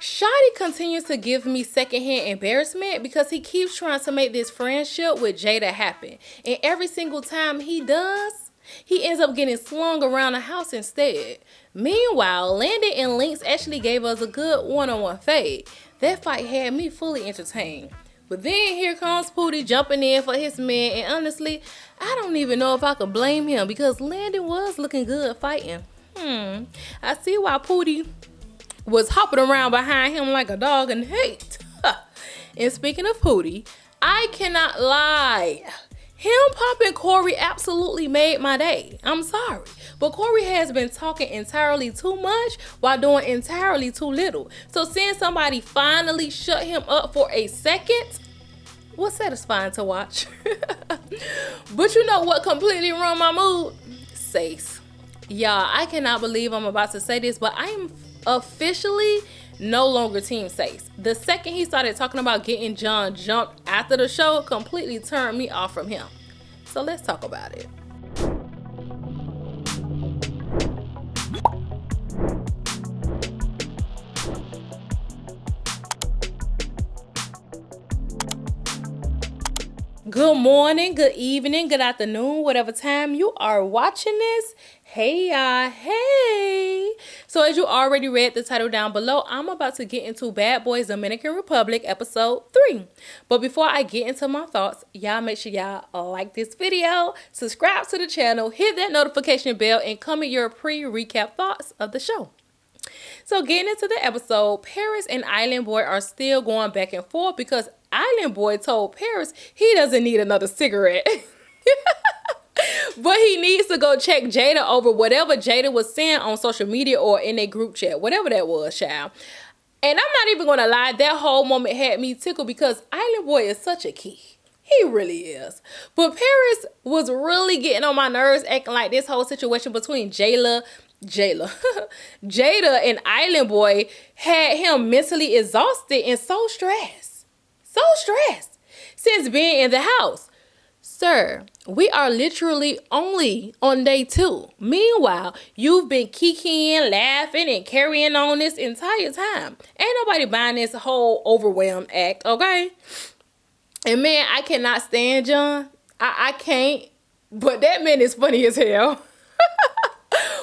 Shoddy continues to give me secondhand embarrassment because he keeps trying to make this friendship with Jayda happen. And every single time he does, he ends up getting slung around the house instead. Meanwhile, Landon and LynX actually gave us a good one-on-one fade. That fight had me fully entertained. But then here comes Poodie jumping in for his man, and honestly, I don't even know if I could blame him because Landon was looking good fighting. I see why Poodie was hopping around behind him like a dog in hate. And speaking of Poodie, I cannot lie. Him popping Korri absolutely made my day. I'm sorry. But Korri has been talking entirely too much while doing entirely too little. So seeing somebody finally shut him up for a second was satisfying to watch. But you know what completely ruined my mood? Sace. Y'all, I cannot believe I'm about to say this, but I am officially no longer team Sace. The second he started talking about getting John jumped after the show completely turned me off from him. So let's talk about it. Good morning, good evening, good afternoon, whatever time you are watching this. Hey y'all, hey. So as you already read the title down below, I'm about to get into Bad Boys Dominican Republic episode 3. But before I get into my thoughts, y'all make sure y'all like this video, subscribe to the channel, hit that notification bell, and comment your pre-recap thoughts of the show. So getting into the episode, Paris and Island Boy are still going back and forth because Island Boy told Paris he doesn't need another cigarette. But he needs to go check Jayda over whatever Jayda was saying on social media or in a group chat, whatever that was, child. And I'm not even going to lie, that whole moment had me tickled because Island Boy is such a key. He really is. But Paris was really getting on my nerves, acting like this whole situation between Jayda and Island Boy had him mentally exhausted and so stressed since being in the house. Sir, we are literally only on day 2. Meanwhile, you've been kikiing, laughing, and carrying on this entire time. Ain't nobody buying this whole overwhelmed act, okay? And man, I cannot stand John. I can't. But that man is funny as hell.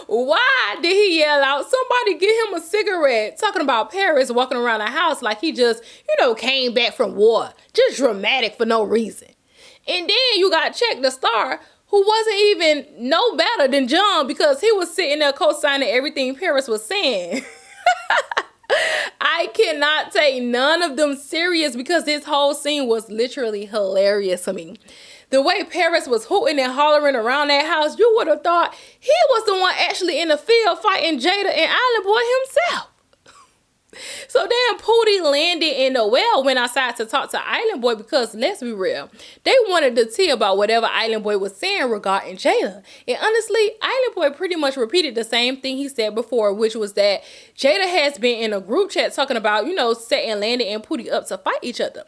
Why did he yell out, somebody get him a cigarette? Talking about Paris walking around the house like he just, came back from war. Just dramatic for no reason. And then you got Check the Star, who wasn't even no better than John because he was sitting there co-signing everything Paris was saying. I cannot take none of them serious because this whole scene was literally hilarious to me. The way Paris was hooting and hollering around that house, you would have thought he was the one actually in the field fighting Jayda and Island Boy himself. So then Poodie, Landon, and Noel went outside to talk to Island Boy because, let's be real, they wanted to tea about whatever Island Boy was saying regarding Jayda. And honestly, Island Boy pretty much repeated the same thing he said before, which was that Jayda has been in a group chat talking about, setting Landon and Poodie up to fight each other.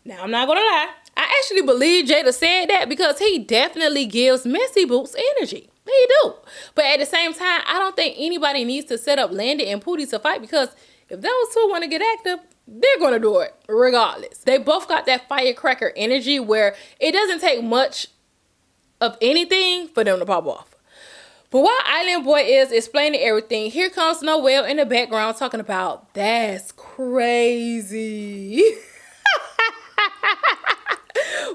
Now, I'm not going to lie. I actually believe Jayda said that because he definitely gives Messy Boots energy. He do. But at the same time, I don't think anybody needs to set up Landon and Poodie to fight because if those two want to get active, they're going to do it regardless. They both got that firecracker energy where it doesn't take much of anything for them to pop off. But while Island Boy is explaining everything, here comes Noel in the background talking about, that's crazy.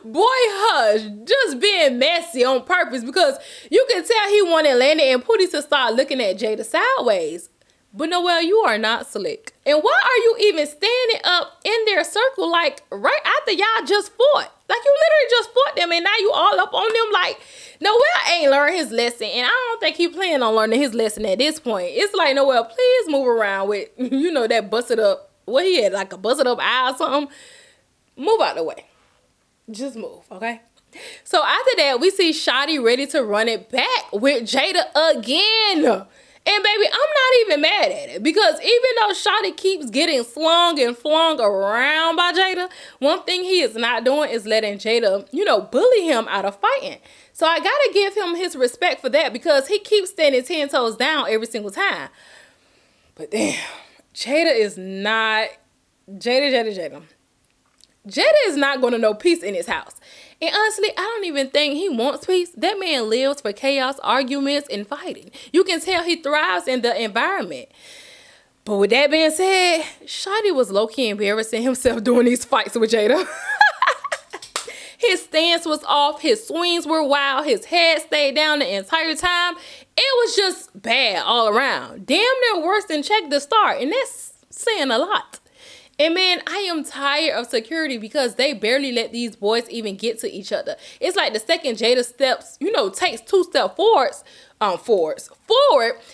Boy, hush, just being messy on purpose because you can tell he wanted Landon and Poodie to start looking at Jayda sideways. But Noel, you are not slick. And why are you even standing up in their circle like right after y'all just fought? Like you literally just fought them and now you all up on them like Noel ain't learned his lesson. And I don't think he planning on learning his lesson at this point. It's like, Noel, please move around with, that busted up, what he had, like a busted up eye or something. Move out the way. Just move, okay? So after that, we see Shoddy ready to run it back with Jayda again. And baby, I'm not even mad at it because even though Shoddy keeps getting slung and flung around by Jayda, one thing he is not doing is letting Jayda, bully him out of fighting. So I gotta give him his respect for that because he keeps standing 10 toes down every single time. But damn, Jayda is not, Jayda is not going to know peace in his house. And honestly, I don't even think he wants peace. That man lives for chaos, arguments, and fighting. You can tell he thrives in the environment. But with that being said, Shoddy was low-key embarrassing himself doing these fights with Jayda. His stance was off. His swings were wild. His head stayed down the entire time. It was just bad all around. Damn near worse than Check the Start. And that's saying a lot. And man, I am tired of security because they barely let these boys even get to each other. It's like the second Jayda steps, takes 2 steps forward,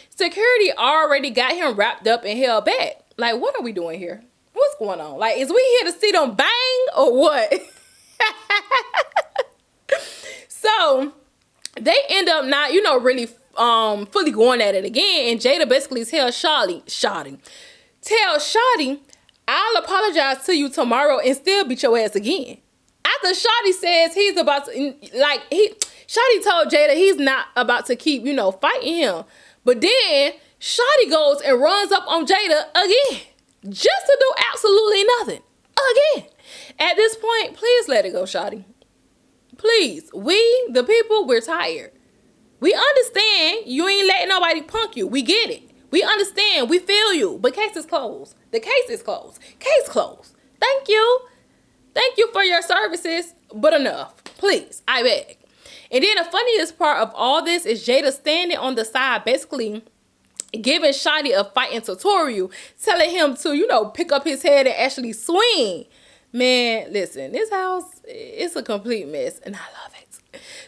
security already got him wrapped up and held back. Like, what are we doing here? What's going on? Like, is we here to see them bang or what? So they end up not, really fully going at it again. And Jayda basically tells Shoddy, I'll apologize to you tomorrow and still beat your ass again. After Shoddy says he's about to, Shoddy told Jayda he's not about to keep, fighting him. But then Shoddy goes and runs up on Jayda again. Just to do absolutely nothing. Again. At this point, please let it go, Shoddy. Please. We, the people, we're tired. We understand you ain't letting nobody punk you. We get it. We understand. We feel you. But case is closed. The case is closed. Case closed. Thank you. Thank you for your services, but enough. Please, I beg. And then the funniest part of all this is Jayda standing on the side, basically giving Shoddy a fighting tutorial, telling him to, pick up his head and actually swing. Man, listen, this house is a complete mess, and I love it.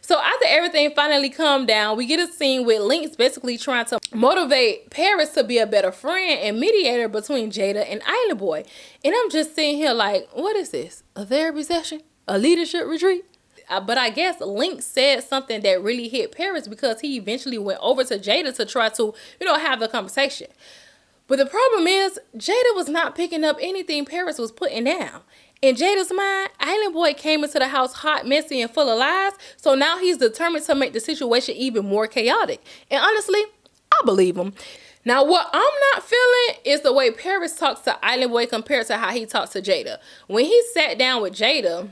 So after everything finally calmed down, we get a scene with LynX basically trying to motivate Paris to be a better friend and mediator between Jayda and Island Boy. And I'm just sitting here like, what is this? A therapy session? A leadership retreat? But I guess LynX said something that really hit Paris because he eventually went over to Jayda to try to, have the conversation. But the problem is, Jayda was not picking up anything Paris was putting down. In Jayda's mind, Island Boy came into the house hot, messy, and full of lies, so now he's determined to make the situation even more chaotic. And honestly, I believe him. Now, what I'm not feeling is the way Paris talks to Island Boy compared to how he talks to Jayda. When he sat down with Jayda,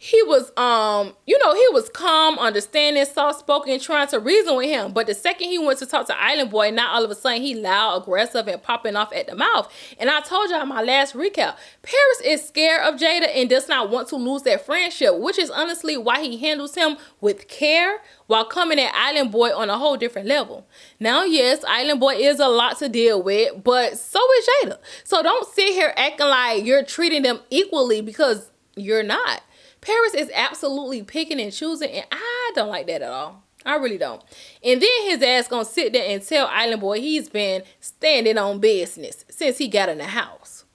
he was, he was calm, understanding, soft-spoken, trying to reason with him. But the second he went to talk to Island Boy, now all of a sudden he loud, aggressive, and popping off at the mouth. And I told y'all in my last recap, Paris is scared of Jayda and does not want to lose that friendship, which is honestly why he handles him with care while coming at Island Boy on a whole different level. Now, yes, Island Boy is a lot to deal with, but so is Jayda. So don't sit here acting like you're treating them equally because you're not. Paris is absolutely picking and choosing, and I don't like that at all. I really don't. And then his ass gonna sit there and tell Island Boy he's been standing on business since he got in the house.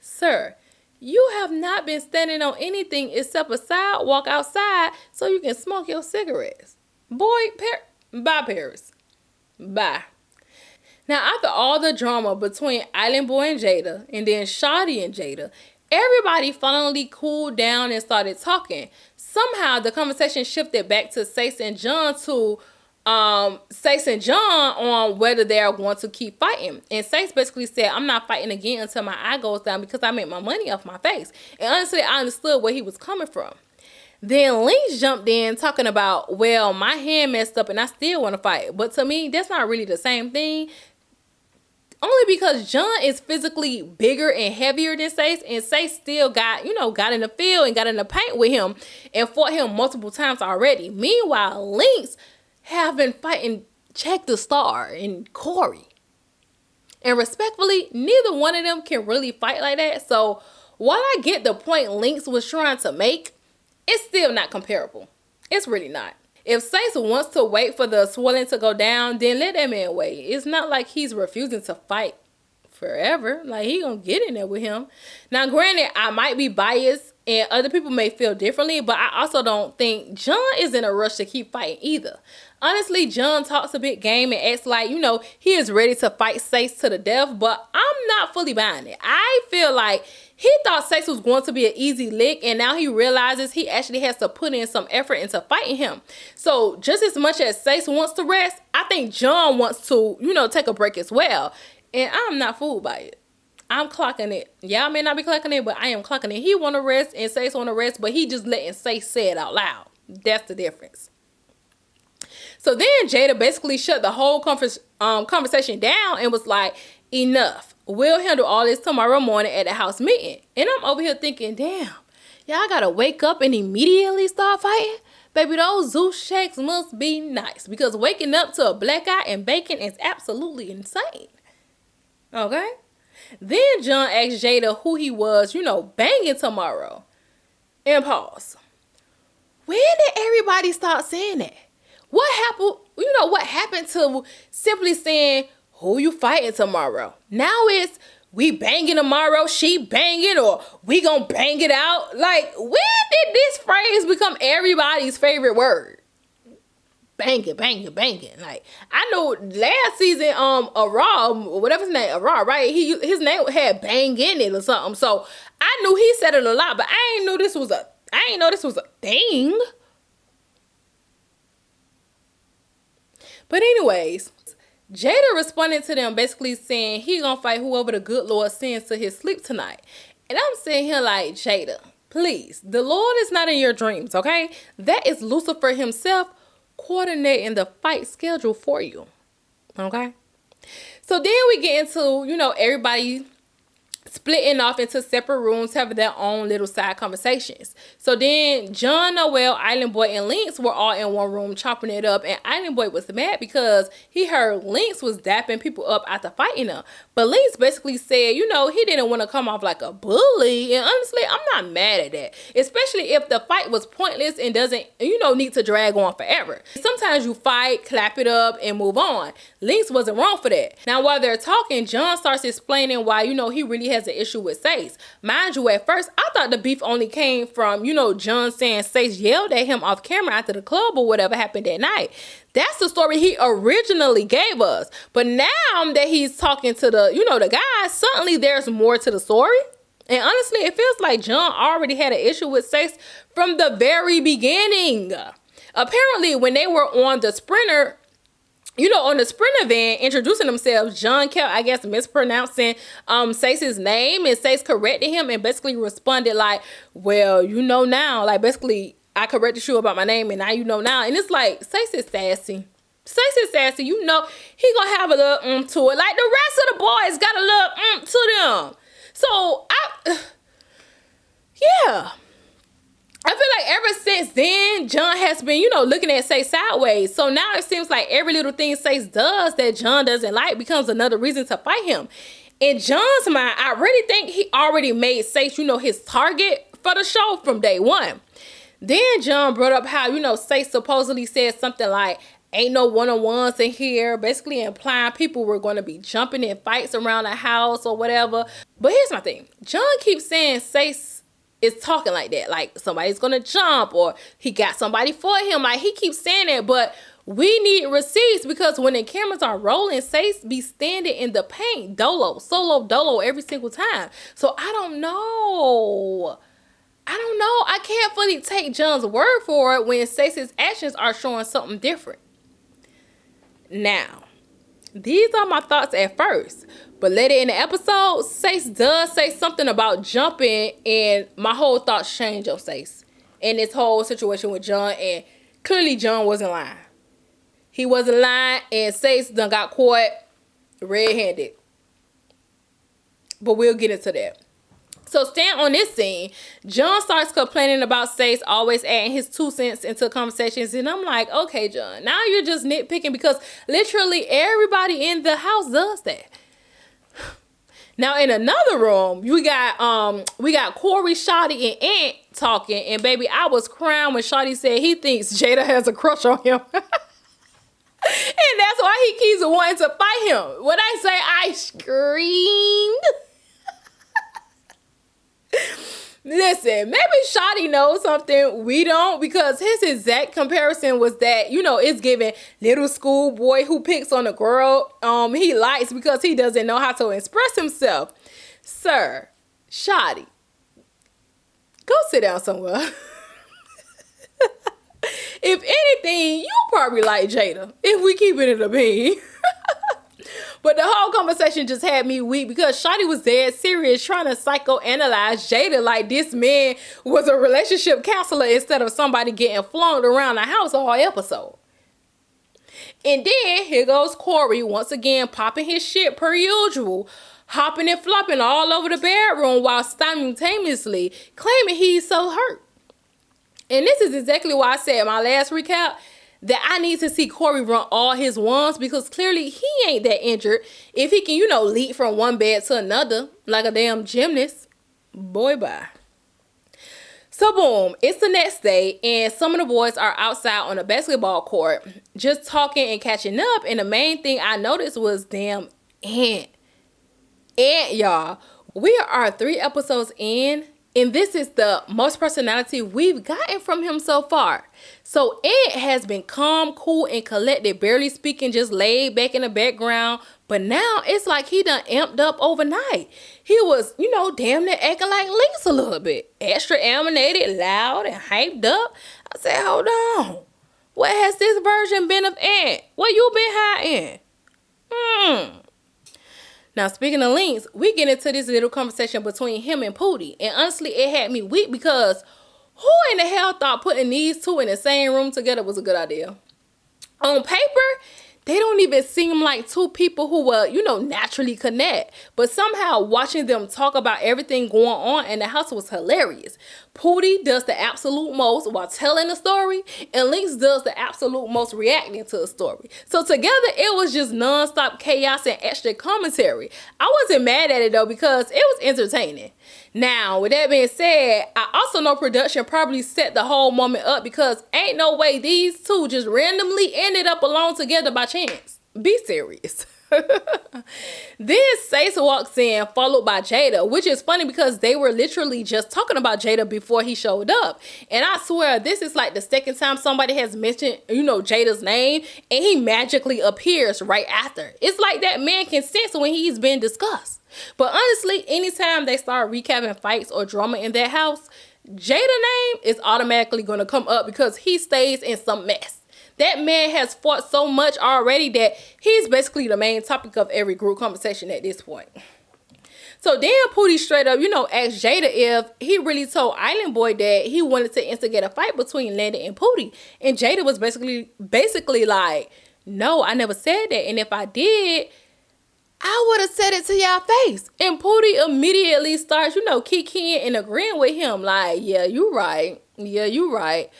Sir, you have not been standing on anything except a sidewalk outside so you can smoke your cigarettes. Boy, bye, Paris. Bye. Now, after all the drama between Island Boy and Jayda, and then Shoddy and Jayda, everybody finally cooled down and started talking. Somehow the conversation shifted back to Sace and John on whether they are going to keep fighting. And Sace basically said, I'm not fighting again until my eye goes down because I make my money off my face. And honestly, I understood where he was coming from. Then LynX jumped in talking about, well, my hand messed up and I still want to fight. But to me, that's not really the same thing. Only because John is physically bigger and heavier than Sace, and Sace still got in the field and got in the paint with him and fought him multiple times already. Meanwhile, LynX have been fighting Check the Star and Korri. And respectfully, neither one of them can really fight like that. So while I get the point LynX was trying to make, it's still not comparable. It's really not. If Sace wants to wait for the swelling to go down, then let that man wait. It's not like he's refusing to fight forever. Like, he gonna get in there with him. Now, granted, I might be biased And other people may feel differently, but I also don't think John is in a rush to keep fighting either. Honestly, John talks a big game and acts like, he is ready to fight Sace to the death, but I'm not fully buying it. I feel like he thought Sace was going to be an easy lick, and now he realizes he actually has to put in some effort into fighting him. So just as much as Sace wants to rest, I think John wants to, take a break as well. And I'm not fooled by it. I'm clocking it. Y'all may not be clocking it, but I am clocking it. He want to rest and Sace want to rest, but he just letting Sace say it out loud. That's the difference. So then Jayda basically shut the whole conversation down and was like, enough. We'll handle all this tomorrow morning at the house meeting. And I'm over here thinking, damn, y'all gotta wake up and immediately start fighting? Baby, those Zeus shakes must be nice, because waking up to a black eye and bacon is absolutely insane. Okay? Then John asked Jayda who he was, banging tomorrow. And pause. When did everybody start saying that? What happened? What happened to simply saying who you fighting tomorrow? Now it's we banging tomorrow, she banging, or we gonna bang it out. Like, when did this phrase become everybody's favorite word? Banging, banging, banging. Like, I know last season, Raw, whatever his name, Raw, right? His name had bang in it or something. So I knew he said it a lot, but I ain't know this was a thing. But anyways, Jayda responded to them basically saying he gonna fight whoever the good Lord sends to his sleep tonight. And I'm sitting here like, Jayda, please, the Lord is not in your dreams, okay? That is Lucifer himself coordinating the fight schedule for you, okay? So then we get into, everybody splitting off into separate rooms, having their own little side conversations. So then John, Noel, Island Boy, and LynX were all in one room chopping it up, and Island Boy was mad because he heard LynX was dapping people up after fighting them. But LynX basically said, he didn't want to come off like a bully, and honestly, I'm not mad at that, especially if the fight was pointless and doesn't, need to drag on forever. Sometimes you fight, clap it up, and move on. LynX wasn't wrong for that. Now, while they're talking, John starts explaining why, he really has an issue with Sace. Mind you, at first, I thought the beef only came from, John saying Sace yelled at him off camera after the club or whatever happened that night. That's the story he originally gave us. But now that he's talking to the guys, suddenly there's more to the story. And honestly, it feels like John already had an issue with Sace from the very beginning. Apparently, when they were on the Sprinter, on the Sprinter van introducing themselves, John kept, I guess, mispronouncing Sace's name, and Sace corrected him and basically responded like, well, now. Like, basically, I corrected you about my name and now you know now. And it's like, Sace is sassy. Sace is sassy. He gonna have a little to it. Like, the rest of the boys got a little to them. So, yeah. I feel like ever since then, John has been, looking at Sace sideways. So now it seems like every little thing Sace does that John doesn't like becomes another reason to fight him. In John's mind, I really think he already made Sace, his target for the show from day one. Then John brought up how, Sace supposedly said something like, ain't no one-on-ones in here, basically implying people were going to be jumping in fights around the house or whatever. But here's my thing. John keeps saying Sace is talking like that, like somebody's gonna jump or he got somebody for him. Like, he keeps saying that, but we need receipts, because when the cameras are rolling, Sace be standing in the paint solo dolo every single time. So I don't know. I can't fully take John's word for it when Sace's actions are showing something different. Now, these are my thoughts at first, but later in the episode, Sace does say something about jumping, and my whole thoughts change on Sace in this whole situation with John, and clearly John wasn't lying. He wasn't lying, and Sace done got caught red-handed. But we'll get into that. So staying on this scene, John starts complaining about Sace always adding his 2 cents into conversations. And I'm like, okay, John, now you're just nitpicking, because literally everybody in the house does that. Now in another room, we got Korri, Shoddy, and Ant talking. And baby, I was crying when Shoddy said he thinks Jayda has a crush on him. And that's why he keeps wanting to fight him. When I say I screamed. Listen, maybe Shoddy knows something we don't, because his exact comparison was that, it's giving little school boy who picks on a girl he likes because he doesn't know how to express himself. Sir, Shoddy, go sit down somewhere. If anything, you probably like Jayda, if we keep it in a bean. But the whole conversation just had me weak because Shoddy was dead serious trying to psychoanalyze Jayda like this man was a relationship counselor instead of somebody getting flung around the house all episode. And then here goes Korri once again popping his shit per usual, hopping and flopping all over the bedroom while simultaneously claiming he's so hurt. And this is exactly why I said in my last recap that I need to see Korri run all his wands, because clearly he ain't that injured if he can, leap from one bed to another like a damn gymnast. Boy, bye. So boom, it's the next day and some of the boys are outside on a basketball court just talking and catching up, and the main thing I noticed was damn Ant, y'all. We are 3 episodes in, and this is the most personality we've gotten from him so far. So Ant has been calm, cool, and collected, barely speaking, just laid back in the background. But now it's like he done amped up overnight. He was, damn near acting like LynX a little bit. Extra animated, loud, and hyped up. I said, hold on. What has this version been of Ant? What you been hiding? Now, speaking of LynX, we get into this little conversation between him and Poodie. And honestly, it had me weak because who in the hell thought putting these two in the same room together was a good idea? On paper, they don't even seem like two people who will, naturally connect. But somehow watching them talk about everything going on in the house was hilarious. Poodie does the absolute most while telling the story, and LynX does the absolute most reacting to a story. So together, it was just nonstop chaos and extra commentary. I wasn't mad at it though because it was entertaining. Now, with that being said, I also know production probably set the whole moment up because ain't no way these two just randomly ended up alone together by chance. Be serious. Then Sace walks in, followed by Jayda, which is funny because they were literally just talking about Jayda before he showed up. And I swear, this is like the second time somebody has mentioned, Jayda's name, and he magically appears right after. It's like that man can sense when he's been discussed. But honestly, anytime they start recapping fights or drama in that house, Jayda's name is automatically going to come up because he stays in some mess. That man has fought so much already that he's basically the main topic of every group conversation at this point. So then Poodie straight up, asked Jayda if he really told Island Boy that he wanted to instigate a fight between Landon and Poodie. And Jayda was basically like, no, I never said that. And if I did, I would have said it to y'all face. And Poodie immediately starts, kicking and agreeing with him. Like, yeah, you right. Yeah, you right.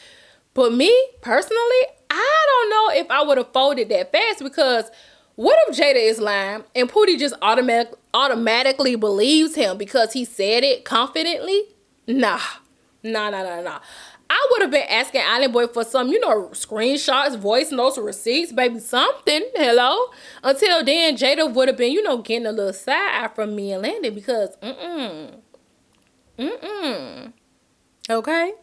But me, personally, I don't know if I would have folded that fast, because what if Jayda is lying and Poodie just automatically believes him because he said it confidently? Nah. I would have been asking Island Boy for some, screenshots, voice notes, receipts, baby, something. Hello? Until then, Jayda would have been, getting a little side eye from me and Landon because, okay?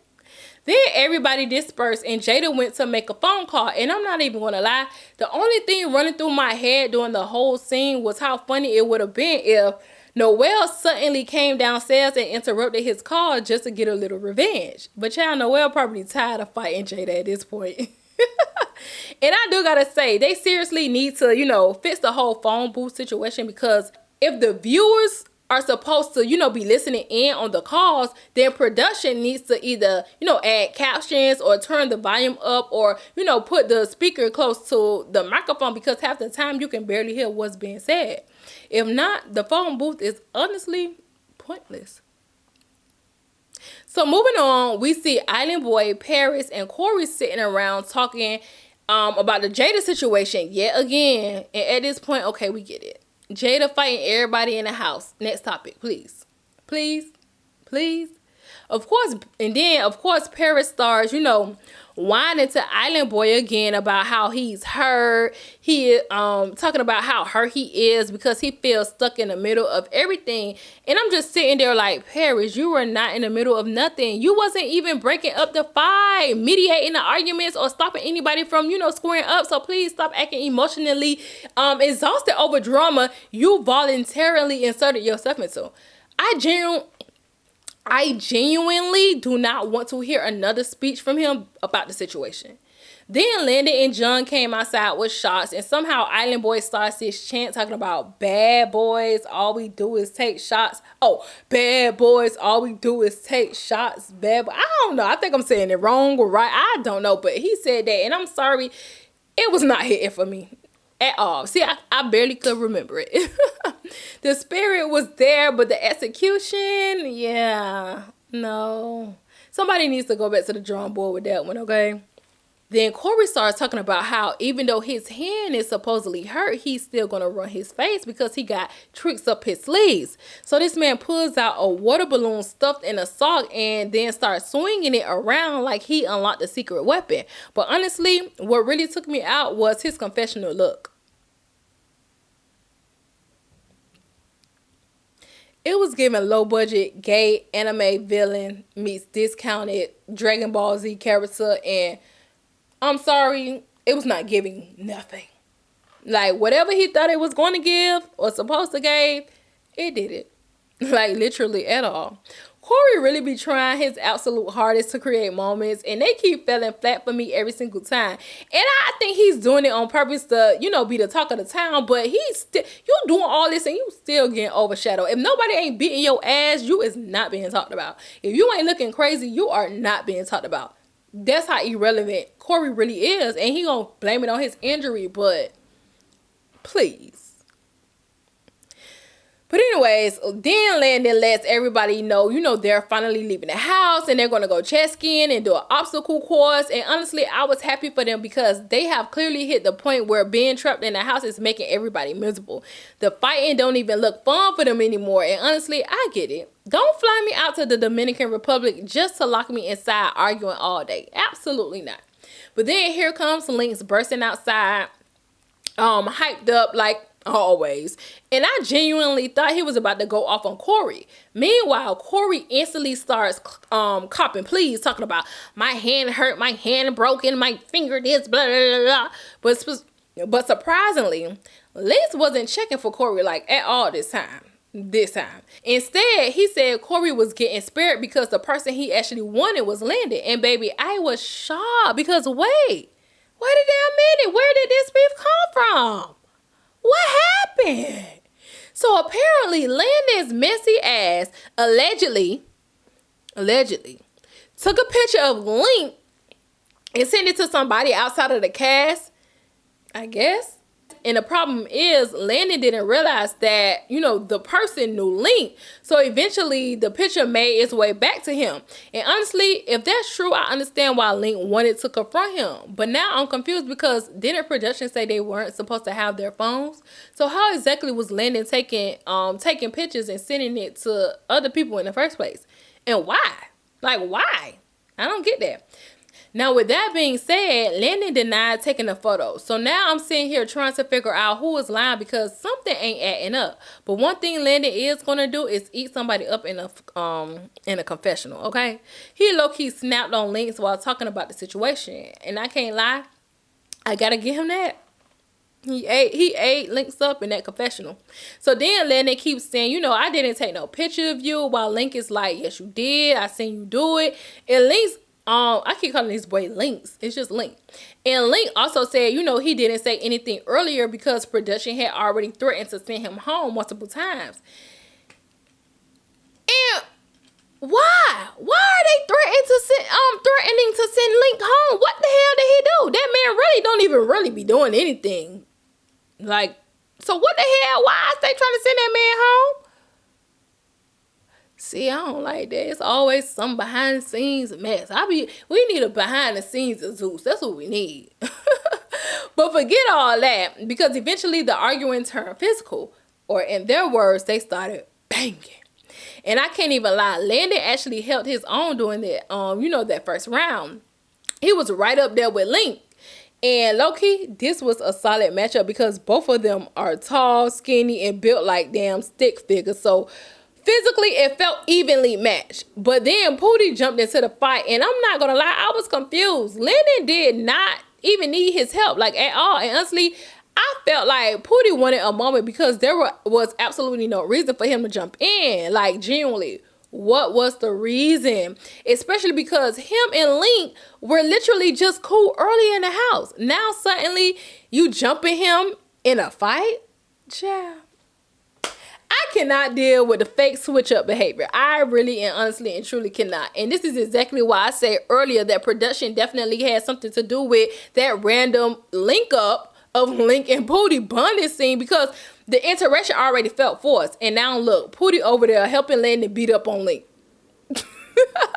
Then everybody dispersed and Jayda went to make a phone call. And I'm not even going to lie, the only thing running through my head during the whole scene was how funny it would have been if Noel suddenly came downstairs and interrupted his call just to get a little revenge. But y'all, Noel probably tired of fighting Jayda at this point. And I do gotta say, they seriously need to, fix the whole phone booth situation, because if the viewers are supposed to, be listening in on the calls, then production needs to either, add captions or turn the volume up or, put the speaker close to the microphone, because half the time you can barely hear what's being said. If not, the phone booth is honestly pointless. So moving on, we see Island Boy, Paris, and Korri sitting around talking about the Jayda situation yet again. And at this point, okay, we get it. Jayda fighting everybody in the house. Next topic, please. Please. Of course, and then of course Paris starts, whining to Island Boy again about how he's hurt. He talking about how hurt he is because he feels stuck in the middle of everything. And I'm just sitting there like, Paris, you were not in the middle of nothing. You wasn't even breaking up the fight, mediating the arguments, or stopping anybody from, squaring up. So please stop acting emotionally exhausted over drama you voluntarily inserted yourself into. I genuinely do not want to hear another speech from him about the situation. Then Landon and John came outside with shots, and somehow Island Boy starts this chant talking about bad boys, all we do is take shots. Oh, bad boys, all we do is take shots. Bad boy. I don't know. I think I'm saying it wrong or right. I don't know, but he said that, and I'm sorry. It was not hitting for me at all. See, I barely could remember it. The spirit was there, but the execution, yeah, no. Somebody needs to go back to the drawing board with that one, okay? Then Korri starts talking about how even though his hand is supposedly hurt, he's still going to run his face because he got tricks up his sleeves. So this man pulls out a water balloon stuffed in a sock and then starts swinging it around like he unlocked a secret weapon. But honestly, what really took me out was his confessional look. It was giving low-budget, gay, anime villain meets discounted Dragon Ball Z character, and I'm sorry, it was not giving nothing. Like, whatever he thought it was going to give or supposed to give, it didn't. Like, literally at all. Korri really be trying his absolute hardest to create moments, and they keep falling flat for me every single time. And I think he's doing it on purpose to, be the talk of the town, but he's still, you doing all this and you still getting overshadowed. If nobody ain't beating your ass, you is not being talked about. If you ain't looking crazy, you are not being talked about. That's how irrelevant Korri really is, and he gonna blame it on his injury, but please. But anyways, then Landon lets everybody know, they're finally leaving the house and they're going to go jet skiing and do an obstacle course. And honestly, I was happy for them because they have clearly hit the point where being trapped in the house is making everybody miserable. The fighting don't even look fun for them anymore. And honestly, I get it. Don't fly me out to the Dominican Republic just to lock me inside arguing all day. Absolutely not. But then here comes LynX bursting outside, hyped up like always. And I genuinely thought he was about to go off on Korri. Meanwhile, Korri instantly starts copping pleas, talking about my hand hurt, my hand broken, my finger this, blah, blah, blah. But surprisingly, LynX wasn't checking for Korri like at all this time. Instead, he said Korri was getting spared because the person he actually wanted was Landon. And baby, I was shocked because wait a damn minute, where did this beef come from? What happened? So apparently Landon's messy ass allegedly took a picture of LynX and sent it to somebody outside of the cast, I guess. And the problem is Landon didn't realize that, the person knew LynX. So eventually the picture made its way back to him. And honestly, if that's true, I understand why LynX wanted to confront him. But now I'm confused because didn't production say they weren't supposed to have their phones? So how exactly was Landon taking pictures and sending it to other people in the first place? And why? Like, why? I don't get that. Now, with that being said, Landon denied taking the photo. So now I'm sitting here trying to figure out who is lying because something ain't adding up. But one thing Landon is going to do is eat somebody up in a confessional, okay? He low-key snapped on LynX while talking about the situation. And I can't lie, I got to give him that. He ate LynX up in that confessional. So then Landon keeps saying, I didn't take no picture of you, while LynX is like, yes, you did. I seen you do it. And LynX, I keep calling this boy LynX. It's just LynX. And LynX also said, he didn't say anything earlier because production had already threatened to send him home multiple times. And why? Why are they threatening to send LynX home? What the hell did he do? That man really don't even really be doing anything. Like, so what the hell? Why is they trying to send that man home? See, I don't like that. It's always some behind the scenes mess. We need a behind the scenes of Zeus. That's what we need. But forget all that, because eventually the arguing turned physical, or in their words, they started banging. And I can't even lie, Landon actually held his own during that, that first round. He was right up there with LynX. And low-key, this was a solid matchup because both of them are tall, skinny, and built like damn stick figures. So physically, it felt evenly matched. But then Poodie jumped into the fight, and I'm not gonna lie, I was confused. Landon did not even need his help, like, at all. And honestly, I felt like Poodie wanted a moment because there was absolutely no reason for him to jump in. Like, genuinely, what was the reason? Especially because him and LynX were literally just cool early in the house. Now suddenly you jumping him in a fight? Child. I cannot deal with the fake switch up behavior. I really and honestly and truly cannot. And this is exactly why I said earlier that production definitely has something to do with that random link up of LynX and Poodie bonding scene, because the interaction already felt forced. And now look, Poodie over there helping Landon beat up on LynX.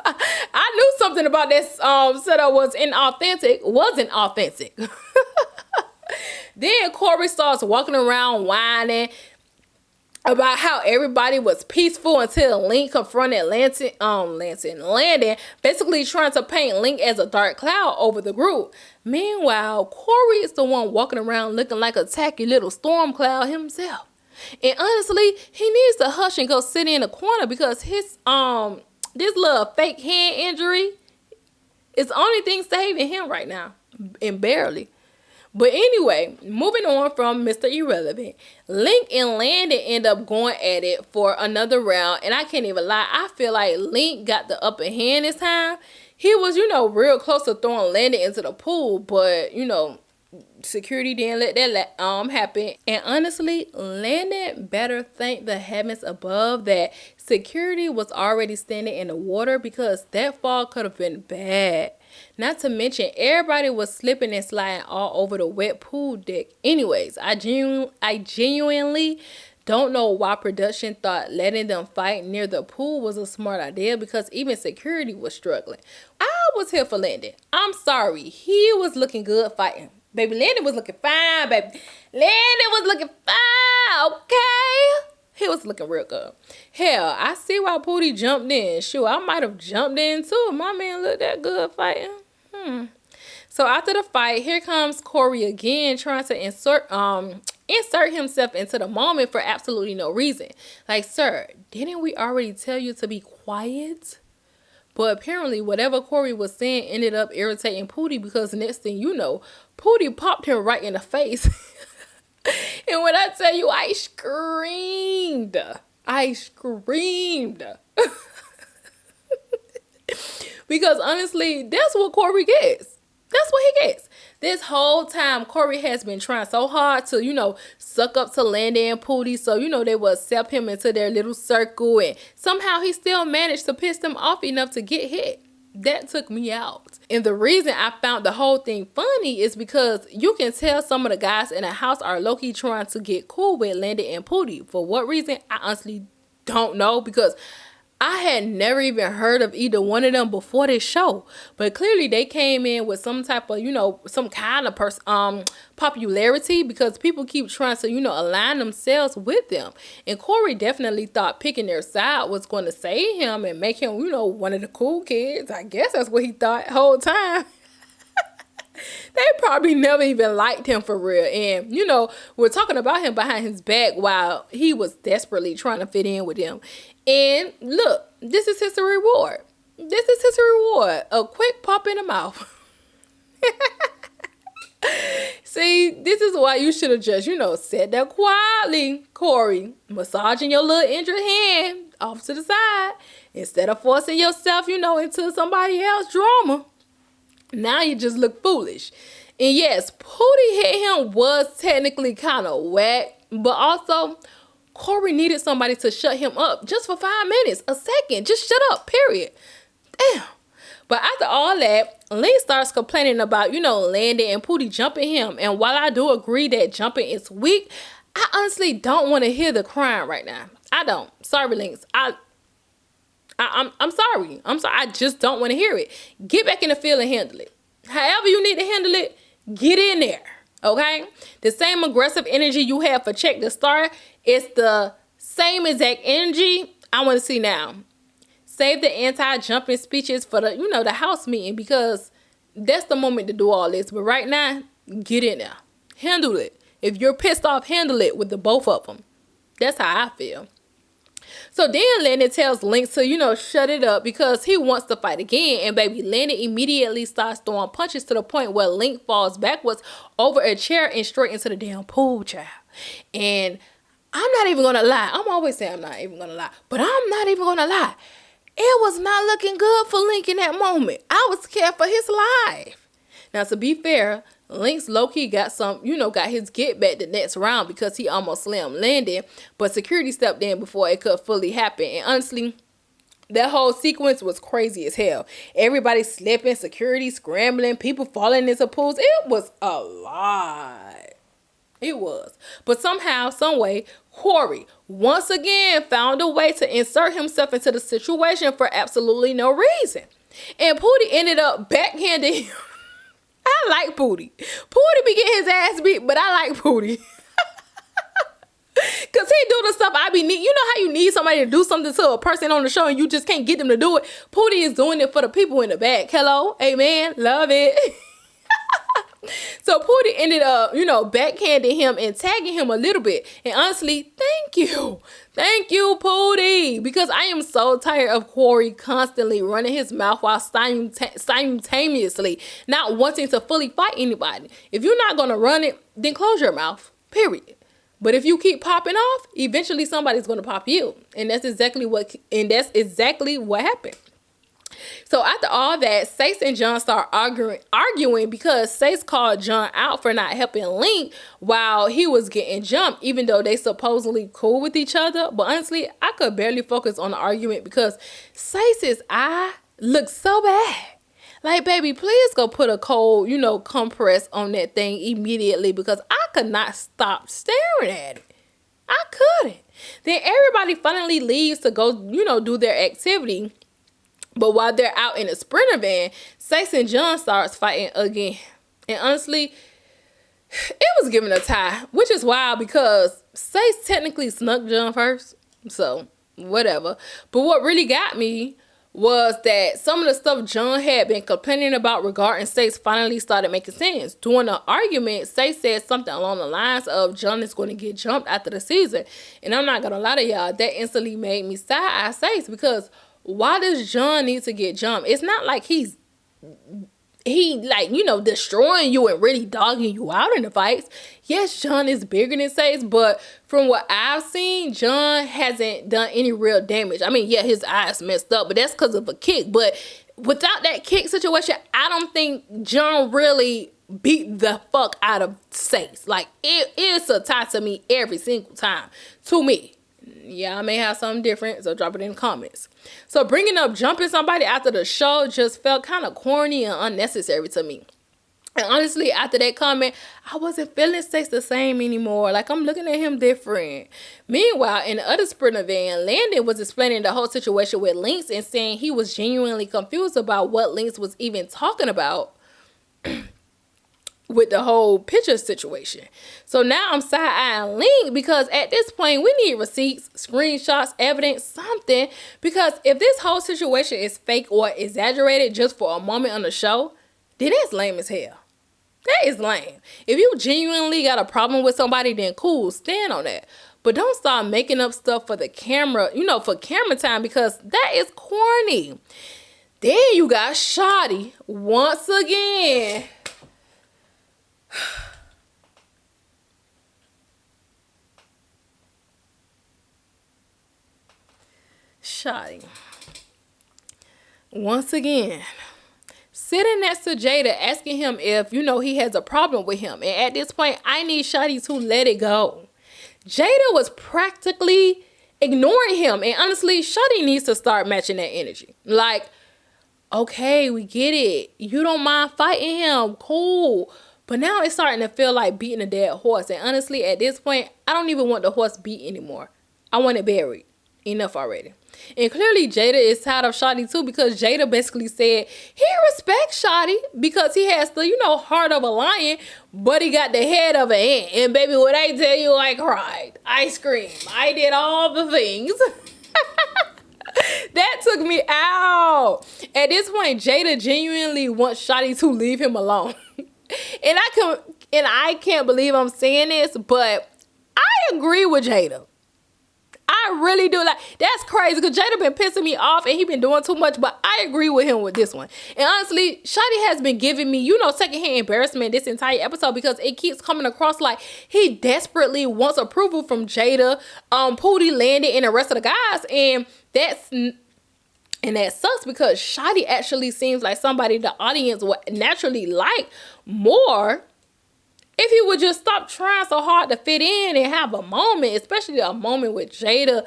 I knew something about this setup wasn't authentic. Then Korri starts walking around whining about how everybody was peaceful until LynX confronted Landon, basically trying to paint LynX as a dark cloud over the group. Meanwhile, Korri is the one walking around looking like a tacky little storm cloud himself. And honestly, he needs to hush and go sit in a corner because his this little fake hand injury is the only thing saving him right now, and barely. But anyway, moving on from Mr. Irrelevant, LynX and Landon end up going at it for another round. And I can't even lie, I feel like LynX got the upper hand this time. He was, real close to throwing Landon into the pool. But, security didn't let that happen. And honestly, Landon better thank the heavens above that security was already standing in the water, because that fall could have been bad. Not to mention, everybody was slipping and sliding all over the wet pool deck. Anyways, I genuinely don't know why production thought letting them fight near the pool was a smart idea, because even security was struggling. I was here for Landon. I'm sorry. He was looking good fighting. Baby, Landon was looking fine, baby. Landon was looking fine, okay? He was looking real good. Hell, I see why Poodie jumped in. Sure, I might have jumped in too. My man looked that good fighting. So after the fight, here comes Korri again, trying to insert himself into the moment for absolutely no reason. Like, sir, didn't we already tell you to be quiet? But apparently, whatever Korri was saying ended up irritating Poodie, because next thing you know, Poodie popped him right in the face. And when I tell you, I screamed. Because honestly, that's what Korri gets. That's what he gets. This whole time, Korri has been trying so hard to, suck up to Landon and Poodie, so, they would accept him into their little circle, and somehow he still managed to piss them off enough to get hit. That took me out. And the reason I found the whole thing funny is because you can tell some of the guys in the house are low-key trying to get cool with Landon and Poodie. For what reason, I honestly don't know, because I had never even heard of either one of them before this show. But clearly they came in with some type of, some kind of popularity, because people keep trying to, align themselves with them. And Korri definitely thought picking their side was going to save him and make him, one of the cool kids. I guess that's what he thought the whole time. They probably never even liked him for real. And, we're talking about him behind his back while he was desperately trying to fit in with them. And look, this is his reward. A quick pop in the mouth. See, this is why you should have just, sat there quietly, Korri, massaging your little injured hand off to the side instead of forcing yourself, into somebody else's drama. Now you just look foolish. And yes, Poodie hit him was technically kind of whack, but also Korri needed somebody to shut him up just for 5 minutes, a second. Just shut up, period. Damn. But after all that, LynX starts complaining about, Landon and Poodie jumping him. And while I do agree that jumping is weak, I honestly don't want to hear the crying right now. I don't. Sorry, LynX. I'm sorry. I just don't want to hear it. Get back in the field and handle it. However you need to handle it, get in there. Okay? The same aggressive energy you have for Check the Star is the same exact energy I want to see now. Save the anti-jumping speeches for the, the house meeting, because that's the moment to do all this. But right now, get in there. Handle it. If you're pissed off, handle it with the both of them. That's how I feel. So then Landon tells LynX to, shut it up because he wants to fight again. And baby, Landon immediately starts throwing punches to the point where LynX falls backwards over a chair and straight into the damn pool, child. And I'm not even going to lie. I'm always saying I'm not even going to lie. But I'm not even going to lie. It was not looking good for LynX in that moment. I was scared for his life. Now, to be fair, LynX low-key got got his get back the next round because he almost slammed Landon, but security stepped in before it could fully happen. And honestly, that whole sequence was crazy as hell. Everybody slipping, security scrambling, people falling into pools. It was a lot. It was. But somehow, some way, Korri once again found a way to insert himself into the situation for absolutely no reason. And Poodie ended up backhanding him. I like Poodie. Poodie be getting his ass beat, but I like Poodie. Because he do the stuff I be need. You know how you need somebody to do something to a person on the show and you just can't get them to do it? Poodie is doing it for the people in the back. Hello? Amen? Love it. So Poodie ended up, backhanding him and tagging him a little bit. And honestly, thank you. Thank you, Poodie. Because I am so tired of Korri constantly running his mouth while simultaneously not wanting to fully fight anybody. If you're not going to run it, then close your mouth. Period. But if you keep popping off, eventually somebody's going to pop you. And that's exactly what happened. So after all that, Sace and John start arguing because Sace called John out for not helping LynX while he was getting jumped, even though they supposedly cool with each other. But honestly, I could barely focus on the argument because Sace's eye looked so bad. Like, baby, please go put a cold, compress on that thing immediately because I could not stop staring at it. I couldn't. Then everybody finally leaves to go, do their activity. But while they're out in a sprinter van, Sace and John starts fighting again. And honestly, it was giving a tie, which is wild because Sace technically snuck John first. So, whatever. But what really got me was that some of the stuff John had been complaining about regarding Sace finally started making sense. During the argument, Sace said something along the lines of John is going to get jumped after the season. And I'm not going to lie to y'all, that instantly made me side-eye Sace because why does John need to get jumped? It's not like he destroying you and really dogging you out in the fights. Yes, John is bigger than Sace, but from what I've seen, John hasn't done any real damage. I mean, yeah, his eyes messed up, but that's because of a kick. But without that kick situation, I don't think John really beat the fuck out of Sace. Like, it's a tie to me every single time. To me. Yeah, I may have something different, so drop it in the comments. So bringing up jumping somebody after the show just felt kind of corny and unnecessary to me. And honestly, after that comment, I wasn't feeling Sace the same anymore. Like, I'm looking at him different. Meanwhile, in the other sprinter van, Landon was explaining the whole situation with LynX and saying he was genuinely confused about what LynX was even talking about with the whole picture situation. So now I'm side-eyeing LynX because at this point, we need receipts, screenshots, evidence, something. Because if this whole situation is fake or exaggerated just for a moment on the show, then that's lame as hell. That is lame. If you genuinely got a problem with somebody, then cool, stand on that. But don't start making up stuff for the camera, for camera time, because that is corny. Then you got Shoddy once again. Shoddy once again sitting next to Jayda, asking him if he has a problem with him. And at this point, I need Shoddy to let it go. Jayda was practically ignoring him, and honestly, Shoddy needs to start matching that energy. Like, okay, we get it, you don't mind fighting him, cool. But now it's starting to feel like beating a dead horse. And honestly, at this point, I don't even want the horse beat anymore. I want it buried. Enough already. And clearly, Jayda is tired of Shoddy too, because Jayda basically said he respects Shoddy because he has the, heart of a lion, but he got the head of an ant. And baby, what I tell you, I cried. I screamed. I did all the things. That took me out. At this point, Jayda genuinely wants Shoddy to leave him alone. And I can't believe I'm saying this, but I agree with Jayda. I really do. Like, that's crazy because Jayda been pissing me off and he been doing too much, but I agree with him with this one. And honestly, Shoddy has been giving me, secondhand embarrassment this entire episode because it keeps coming across like he desperately wants approval from Jayda, Poodie, Landon, and the rest of the guys. And that sucks because Shoddy actually seems like somebody the audience would naturally like more if he would just stop trying so hard to fit in and have a moment, especially a moment with Jayda.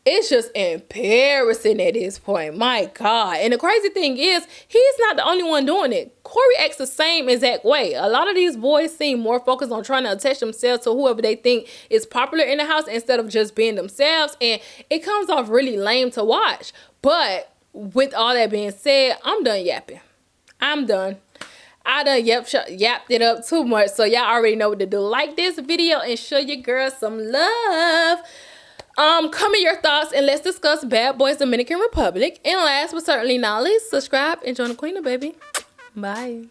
It's just embarrassing at this point. My God. And the crazy thing is, he's not the only one doing it. Korri acts the same exact way. A lot of these boys seem more focused on trying to attach themselves to whoever they think is popular in the house instead of just being themselves. And it comes off really lame to watch. But with all that being said, I'm done yapping. I'm done. I done yapped it up too much, so y'all already know what to do. Like this video and show your girl some love. Comment your thoughts and let's discuss Bad Boys Dominican Republic. And last but certainly not least, subscribe and join the queen, baby. Bye.